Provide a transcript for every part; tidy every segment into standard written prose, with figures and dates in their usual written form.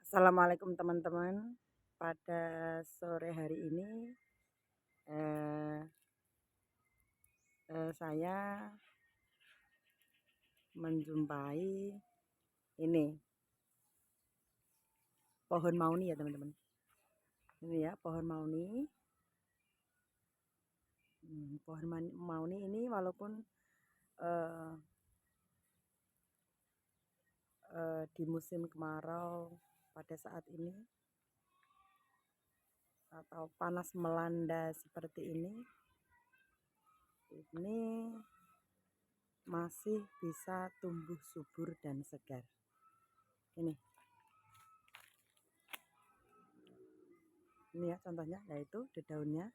Assalamualaikum teman-teman. Pada sore hari ini eh, saya menjumpai ini pohon mauni ya teman-teman. Ini ya pohon mauni. Pohon mauni ini walaupun eh, di musim kemarau pada saat ini atau panas melanda seperti ini masih bisa tumbuh subur dan segar. Ini ya contohnya, yaitu daunnya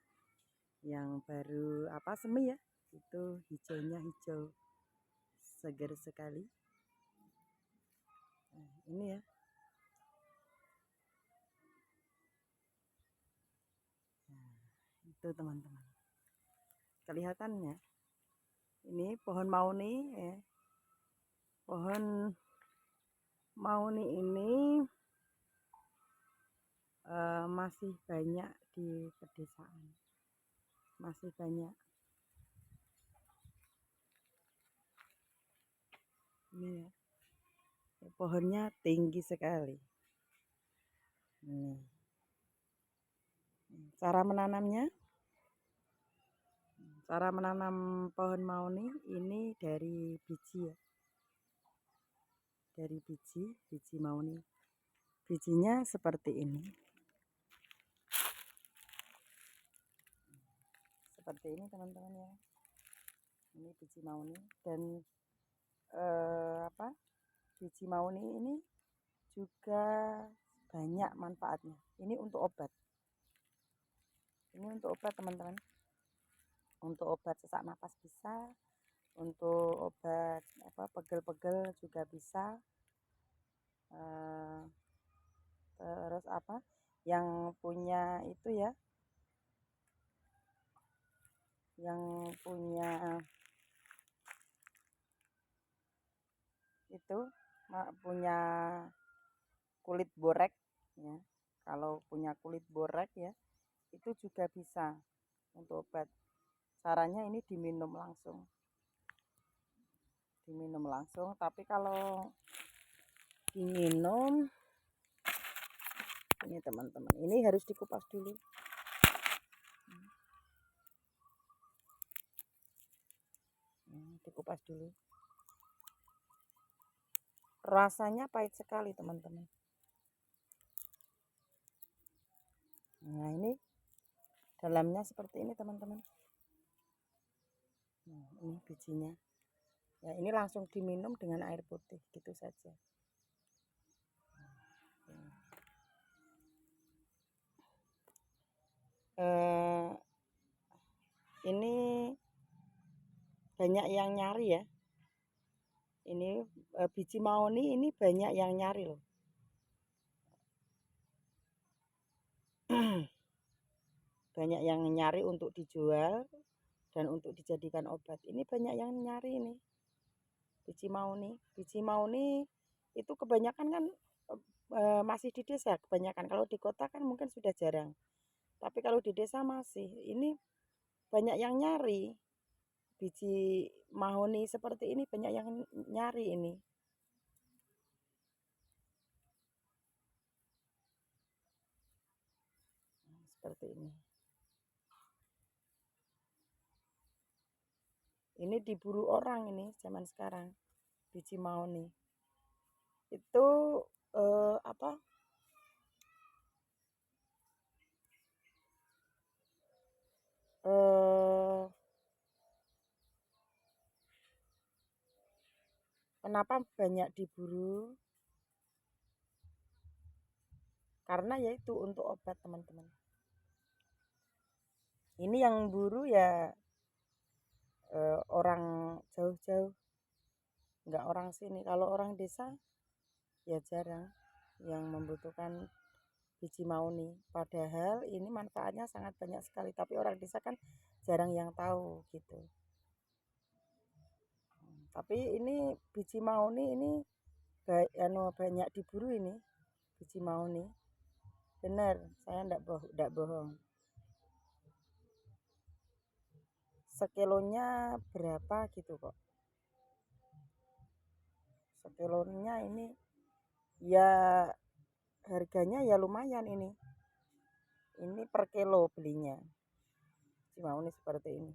yang baru semi ya, itu hijaunya hijau segar sekali. Nah, ini ya. Nah, itu teman-teman. Kelihatannya ini pohon mauni ya. Pohon mauni ini masih banyak di pedesaan. Masih banyak. Ini ya. Pohonnya tinggi sekali. Ini. Cara menanamnya. Cara menanam pohon mauni ini dari biji ya. Dari biji mauni. Bijinya seperti ini. Seperti ini teman-teman ya. Ini biji mauni dan biji mauni ini juga banyak manfaatnya. Ini untuk obat. Ini untuk obat teman-teman. Untuk obat sesak napas bisa, untuk obat pegel-pegel juga bisa. Terus yang punya itu ya, yang punya itu punya kulit borek ya. Kalau punya kulit borek ya, itu juga bisa untuk obat. Caranya ini diminum langsung. Diminum langsung, tapi kalau diminum ini teman-teman, ini harus dikupas dulu. Dikupas dulu. Rasanya pahit sekali teman-teman. Nah, ini dalamnya seperti ini teman-teman. Nah, ini bijinya. Ya, ini langsung diminum dengan air putih gitu saja. Ini banyak yang nyari ya. Ini biji mauni ini banyak yang nyari loh. Banyak yang nyari untuk dijual dan untuk dijadikan obat. Ini banyak yang nyari ini. Biji mauni. Biji mauni itu kebanyakan kan masih di desa kebanyakan. Kalau di kota kan mungkin sudah jarang. Tapi kalau di desa masih. Ini banyak yang nyari. Biji mahoni seperti ini banyak yang nyari ini. Seperti ini. Ini diburu orang ini zaman sekarang. Biji mahoni. Itu kenapa banyak diburu? Karena yaitu untuk obat teman-teman. Ini yang buru ya orang jauh-jauh, nggak orang sini. Kalau orang desa ya jarang yang membutuhkan biji mauni. Padahal ini manfaatnya sangat banyak sekali. Tapi orang desa kan jarang yang tahu gitu. Tapi ini biji mauni ini banyak diburu ini. biji mauni. Bener, saya ndak bohong. Sekilonya berapa gitu kok. Sekilonya ini ya harganya ya lumayan ini. Ini per kilo belinya. Biji mauni seperti ini.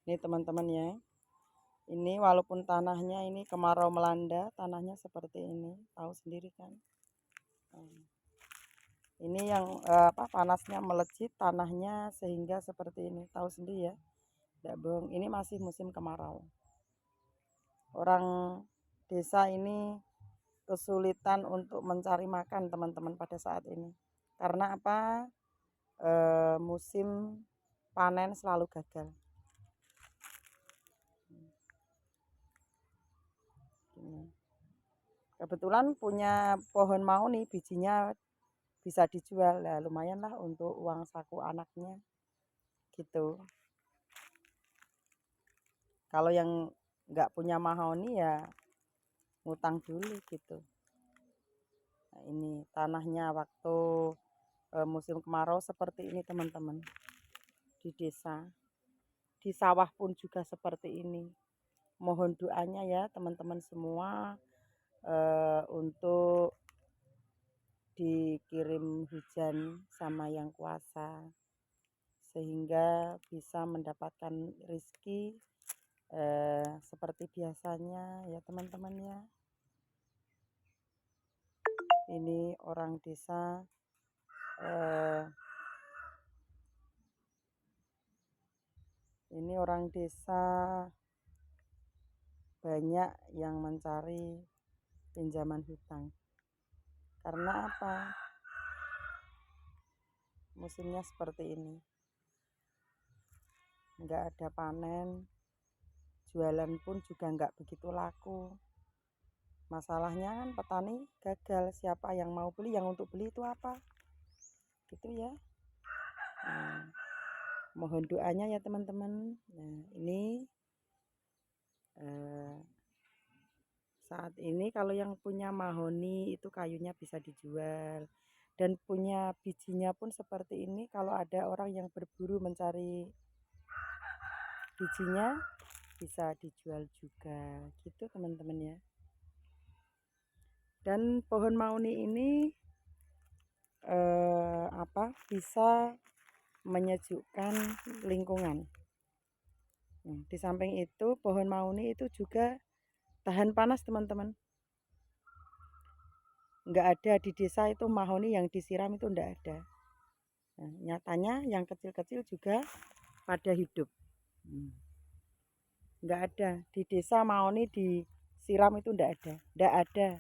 Ini teman-teman ya. Ini walaupun tanahnya ini kemarau melanda, tanahnya seperti ini, tahu sendiri kan. Ini yang panasnya melejit tanahnya sehingga seperti ini, tahu sendiri ya. Tidak bohong, ini masih musim kemarau. Orang desa ini kesulitan untuk mencari makan teman-teman pada saat ini. Karena apa? Musim panen selalu gagal. Kebetulan punya pohon mauni, bijinya bisa dijual, ya lumayan lah untuk uang saku anaknya gitu. Kalau yang nggak punya mahoni ya ngutang dulu gitu. Nah, ini tanahnya waktu musim kemarau seperti ini teman-teman. Di desa, di sawah pun juga seperti ini. Mohon doanya ya teman-teman semua untuk dikirim hujan sama yang kuasa sehingga bisa mendapatkan rezeki seperti biasanya ya teman-teman ya. Ini orang desa banyak yang mencari pinjaman hutang. Karena apa? Musimnya seperti ini. Nggak ada panen, jualan pun juga nggak begitu laku. Masalahnya kan petani gagal, siapa yang mau beli, yang untuk beli itu apa? Gitu ya. Nah, mohon doanya ya teman-teman. Nah, ini saat ini kalau yang punya mahoni itu kayunya bisa dijual. Dan punya bijinya pun seperti ini, kalau ada orang yang berburu mencari bijinya bisa dijual juga gitu teman-teman ya. Dan pohon mauni ini bisa menyejukkan lingkungan. Di samping itu pohon mauni itu juga tahan panas teman-teman. Nggak ada di desa itu mahoni yang disiram itu nggak ada. Nah, nyatanya yang kecil-kecil juga pada hidup. Nggak ada di desa mahoni disiram itu nggak ada.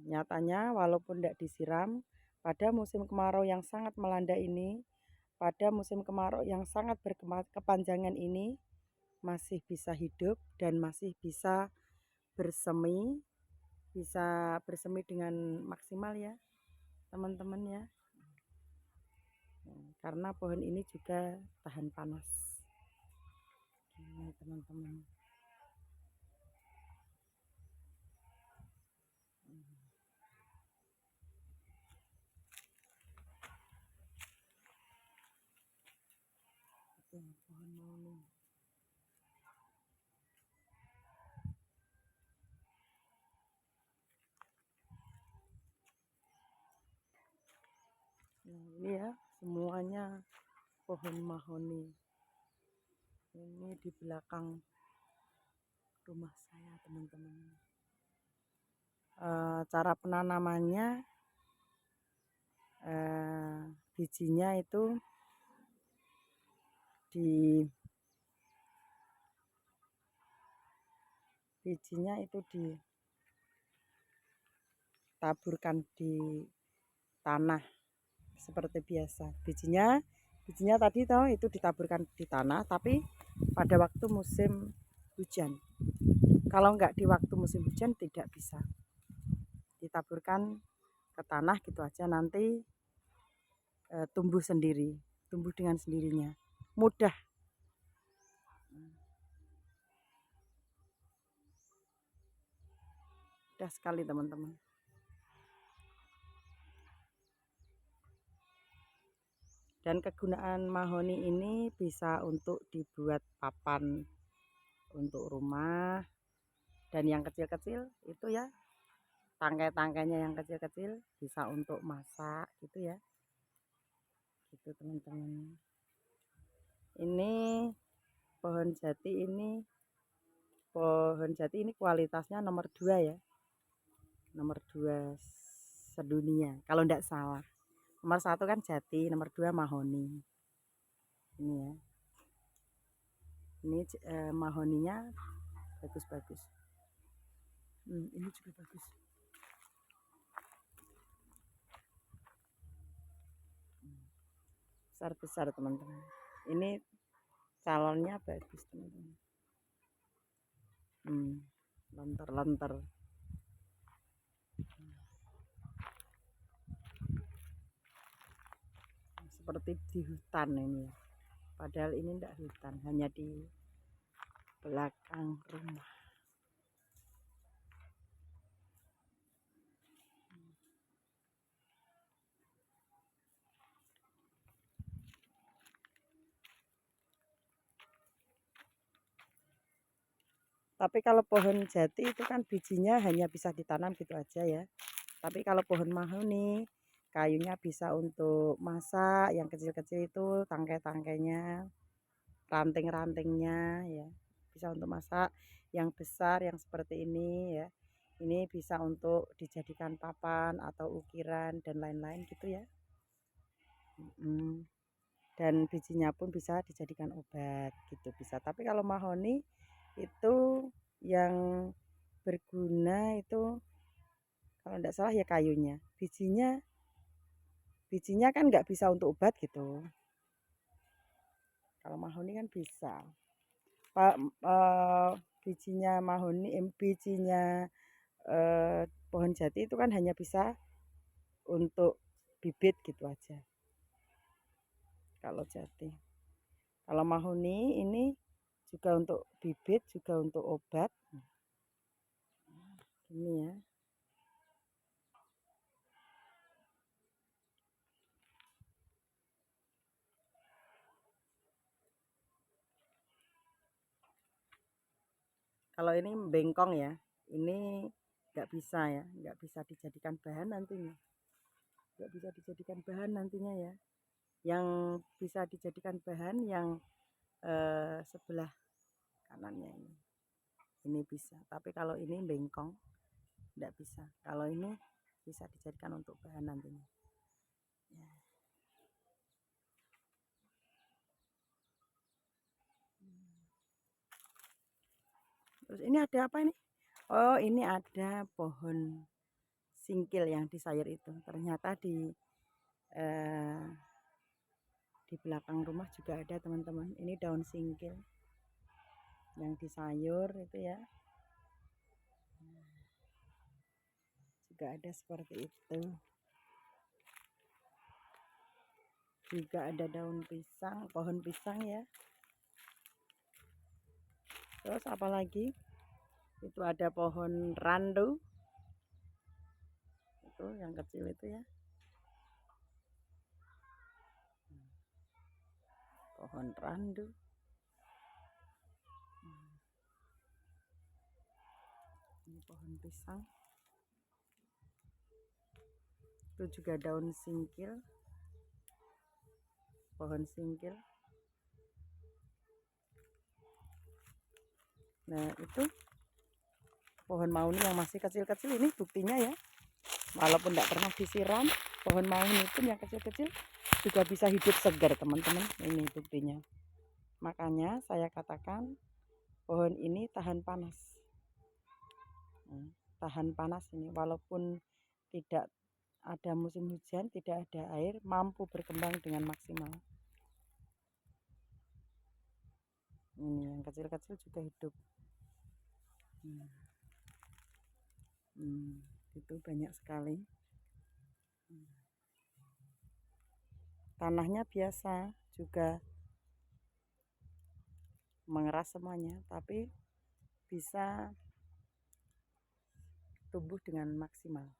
Nyatanya walaupun tidak disiram, pada musim kemarau yang sangat melanda ini, pada musim kemarau yang sangat berkepanjangan ini, masih bisa hidup dan masih bisa bersemi dengan maksimal ya teman-teman ya. Karena pohon ini juga tahan panas. Ini teman-teman. Pohon mauni. Nah, ini ya semuanya pohon mahoni. Ini di belakang rumah saya teman-teman. Cara penanamannya bijinya itu ditaburkan di tanah seperti biasa. Bijinya tadi itu ditaburkan di tanah, tapi pada waktu musim hujan. Kalau enggak di waktu musim hujan tidak bisa. ditaburkan ke tanah gitu aja, nanti tumbuh sendiri, tumbuh dengan sendirinya, mudah. Mudah sekali teman-teman. Dan kegunaan mahoni ini bisa untuk dibuat papan untuk rumah, dan yang kecil-kecil itu ya, tangkai-tangkainya yang kecil-kecil bisa untuk masak gitu ya, gitu teman-teman. Ini pohon jati ini kualitasnya nomor 2 ya, nomor 2 sedunia kalau tidak salah. Nomor 1 kan jati, nomor 2 mahoni. Ini ya, ini mahoninya bagus-bagus. Ini juga bagus. Besar-besar teman-teman. Ini calonnya bagus teman-teman. Lontar-lontar. Seperti di hutan ini ya. Padahal ini tidak hutan, hanya di belakang rumah. Tapi kalau pohon jati itu kan bijinya hanya bisa ditanam gitu aja ya. Tapi kalau pohon mahoni, kayunya bisa untuk masak, yang kecil-kecil itu tangkai-tangkainya, ranting-rantingnya ya, bisa untuk masak. Yang besar yang seperti ini ya, ini bisa untuk dijadikan papan atau ukiran dan lain-lain gitu ya. Dan bijinya pun bisa dijadikan obat gitu bisa. Tapi kalau mahoni itu yang berguna itu kalau tidak salah ya kayunya, bijinya kan nggak bisa untuk obat gitu. Kalau mahoni kan bisa. Bijinya mahoni, bijinya pohon jati itu kan hanya bisa untuk bibit gitu aja. Kalau jati, kalau mahoni ini juga untuk bibit, juga untuk obat. Ini ya. Kalau ini bengkong ya, ini nggak bisa ya, nggak bisa dijadikan bahan nantinya. Nggak bisa dijadikan bahan nantinya ya. Yang bisa dijadikan bahan yang sebelah kanannya ini. Ini bisa, tapi kalau ini bengkong nggak bisa. Kalau ini bisa dijadikan untuk bahan nantinya. Ya. Terus ini ada apa ini? Oh, ini ada pohon singkil yang di sayur itu. Ternyata di belakang rumah juga ada teman-teman. Ini daun singkil yang di sayur itu ya. Juga ada seperti itu. Juga ada daun pisang, pohon pisang ya. Terus apa lagi? Itu ada pohon randu. Itu yang kecil itu ya. Pohon randu. Ini pohon pisang. Itu juga daun singkil. Pohon singkil. Nah, itu pohon mahoni yang masih kecil-kecil ini buktinya ya. Walaupun tidak pernah disiram, pohon mahoni pun yang kecil-kecil juga bisa hidup segar teman-teman. Ini buktinya. Makanya saya katakan pohon ini tahan panas. Tahan panas ini, walaupun tidak ada musim hujan, tidak ada air, mampu berkembang dengan maksimal. Ini yang kecil-kecil juga hidup. itu banyak sekali. Tanahnya biasa juga mengeras semuanya, tapi bisa tumbuh dengan maksimal.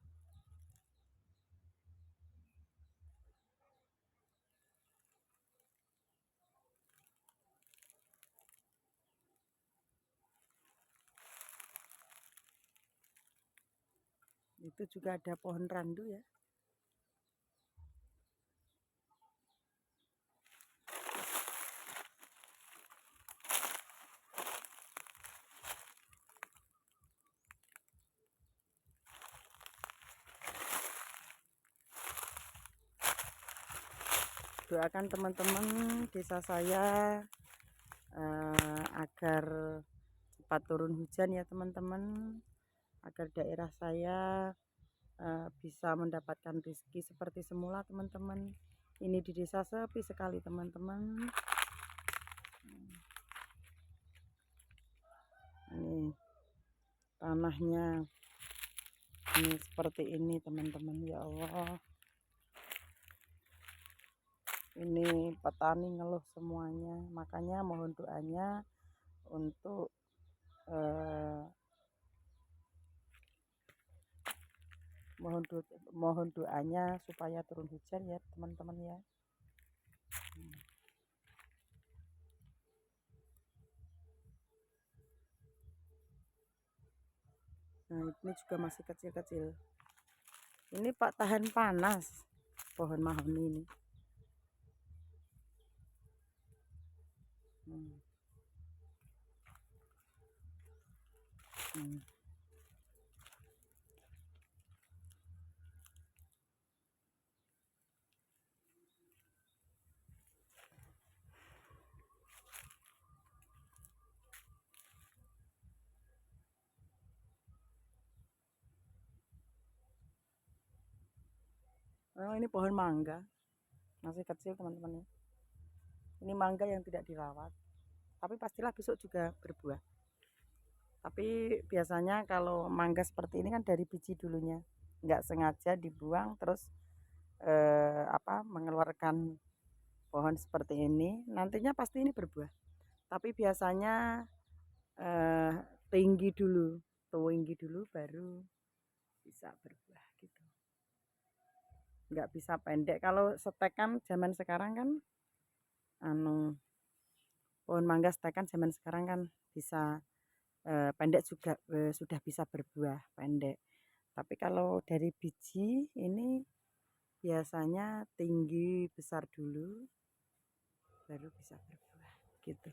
Itu juga ada pohon randu ya. Doakan teman-teman desa saya agar cepat turun hujan ya teman-teman, agar daerah saya bisa mendapatkan rezeki seperti semula teman-teman. Ini di desa sepi sekali teman-teman. Ini tanahnya ini seperti ini teman-teman, ya Allah. Ini petani ngeluh semuanya, makanya mohon doanya untuk mohon doanya supaya turun hujan ya teman-teman ya. Nah ini juga masih kecil-kecil. Ini Pak tahan panas pohon mahoni ini. Oh, ini pohon mangga masih kecil teman-teman ya. Ini mangga yang tidak dirawat, tapi pastilah besok juga berbuah. Tapi biasanya kalau mangga seperti ini kan dari biji dulunya, nggak sengaja dibuang terus mengeluarkan pohon seperti ini. Nantinya pasti ini berbuah. Tapi biasanya eh, tinggi dulu baru bisa berbuah gitu. Nggak bisa pendek. Kalau setekan zaman sekarang kan, pohon mangga setekan zaman sekarang kan bisa pendek juga sudah bisa berbuah pendek. Tapi kalau dari biji ini biasanya tinggi besar dulu baru bisa berbuah gitu.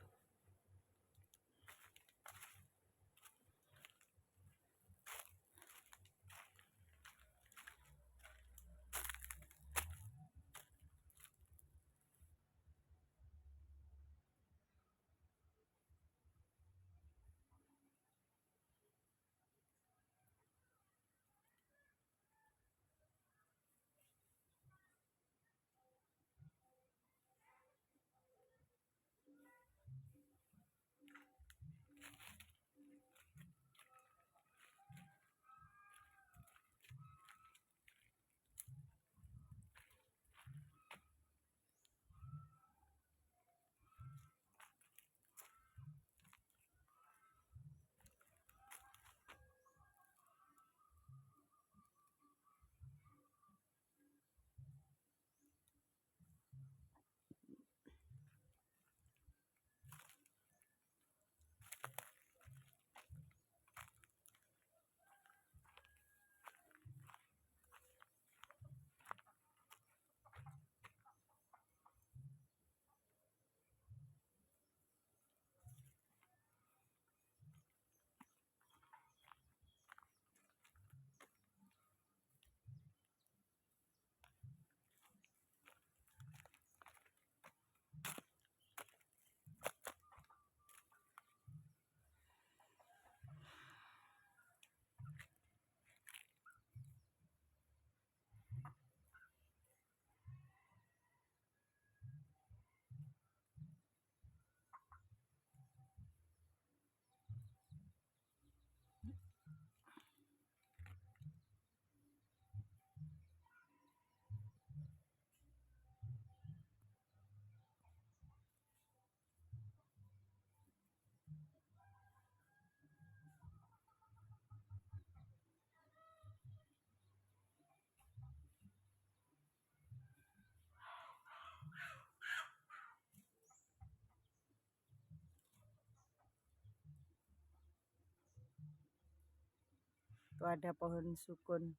Itu ada pohon sukun.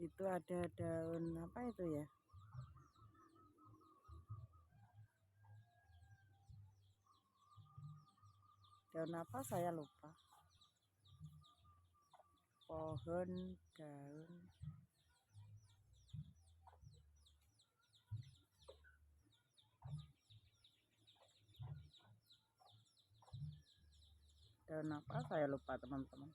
Itu ada daun apa itu ya? Daun apa saya lupa. Pohon daun apa saya lupa teman-teman.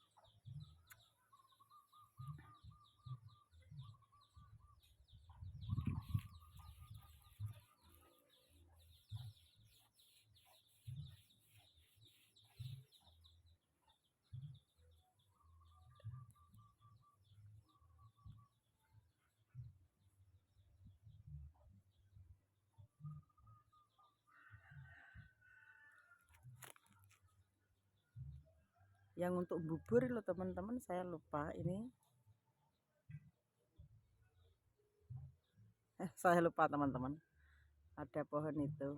Yang untuk bubur loh teman-teman, saya lupa ini. Saya lupa teman-teman. Ada pohon itu.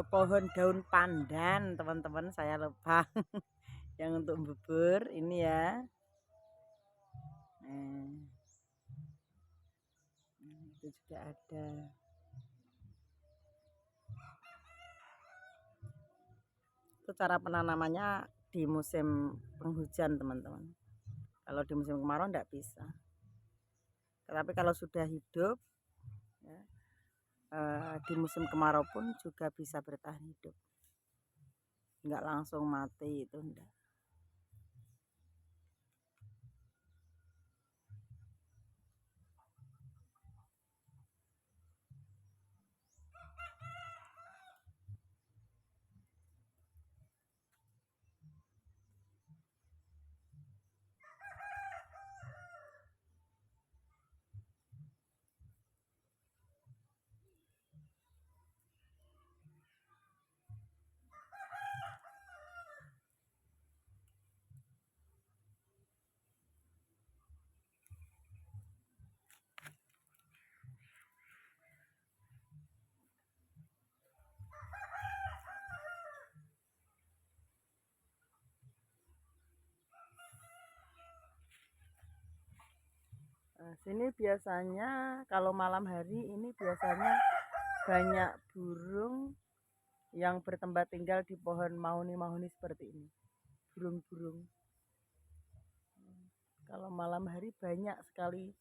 Pohon daun pandan teman-teman, saya lupa. Yang untuk bubur ini ya. Itu juga ada. Itu cara penanamannya di musim penghujan teman-teman. Kalau di musim kemarau enggak bisa. Tapi kalau sudah hidup ya, di musim kemarau pun juga bisa bertahan hidup. Enggak langsung mati itu enggak. Sini biasanya kalau malam hari ini biasanya banyak burung yang bertempat tinggal di pohon mahoni seperti ini. Burung-burung. Kalau malam hari banyak sekali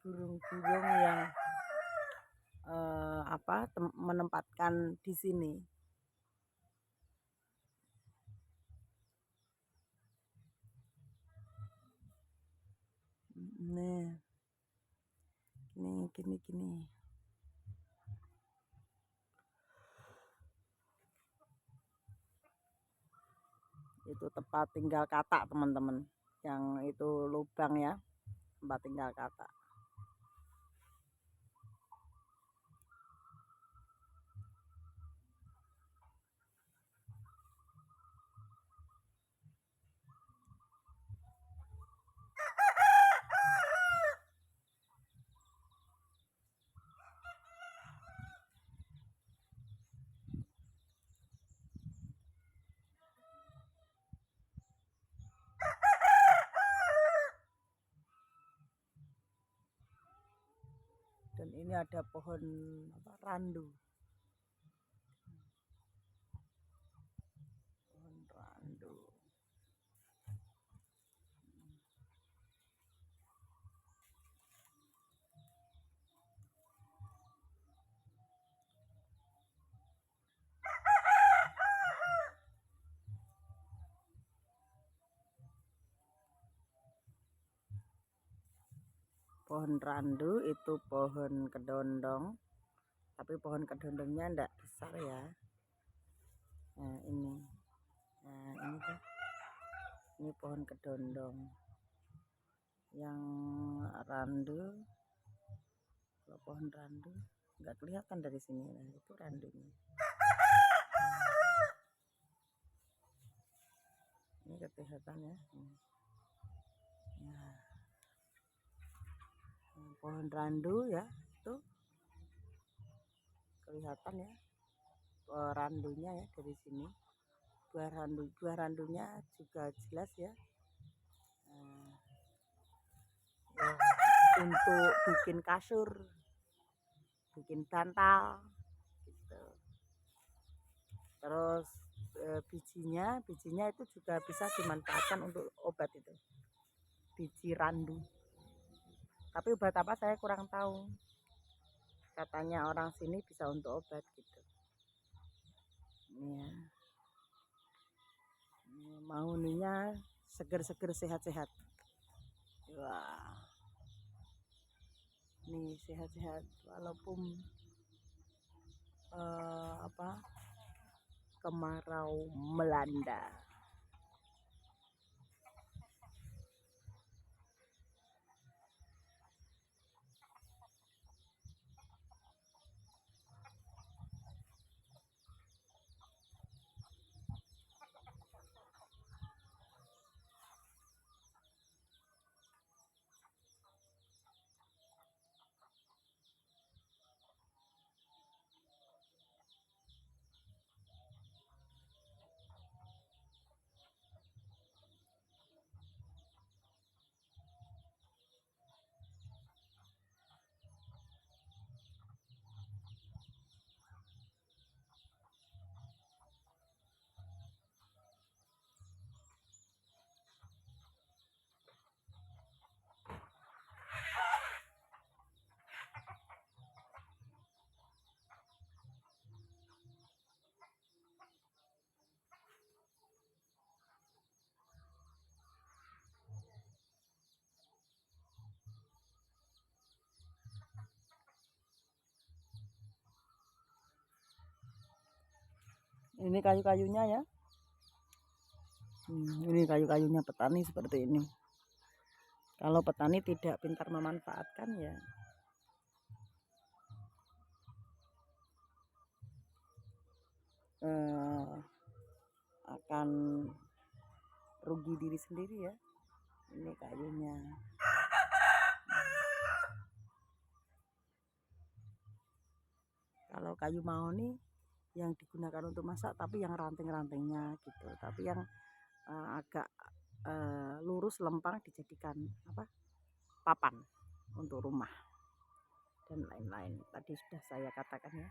burung-burung yang menempatkan di sini. Nah, gini. Itu tempat tinggal katak teman-teman. yang itu lubang ya, tempat tinggal kakak. Dan ini ada pohon randu. Pohon randu. Pohon randu itu pohon kedondong, tapi pohon kedondongnya enggak besar ya. Nah ini tuh, ini pohon kedondong yang randu. Kalau pohon randu nggak kelihatan dari sini, nah itu randunya. Ini kelihatan ya. Nah, pohon randu ya, itu kelihatan ya randunya ya dari sini. Buah randunya juga jelas ya. Untuk bikin kasur, bikin bantal gitu. Terus bijinya itu juga bisa dimanfaatkan untuk obat itu, biji randu. Tapi obat apa saya kurang tahu, katanya orang sini bisa untuk obat gitu. Ini ya, mahuninya seger-seger, sehat-sehat. Wah, nih sehat-sehat walaupun kemarau melanda. Ini kayu-kayunya ya. Ini kayu-kayunya petani seperti ini. Kalau petani tidak pintar memanfaatkan ya akan rugi diri sendiri ya. Ini kayunya. Kalau kayu mahoni yang digunakan untuk masak, tapi yang ranting-rantingnya gitu, tapi yang agak lurus lempang dijadikan papan untuk rumah dan lain-lain. Tadi sudah saya katakan ya.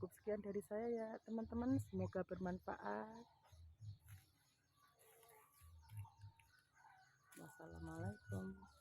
Cukup sekian dari saya ya teman-teman, semoga bermanfaat. Wassalamualaikum.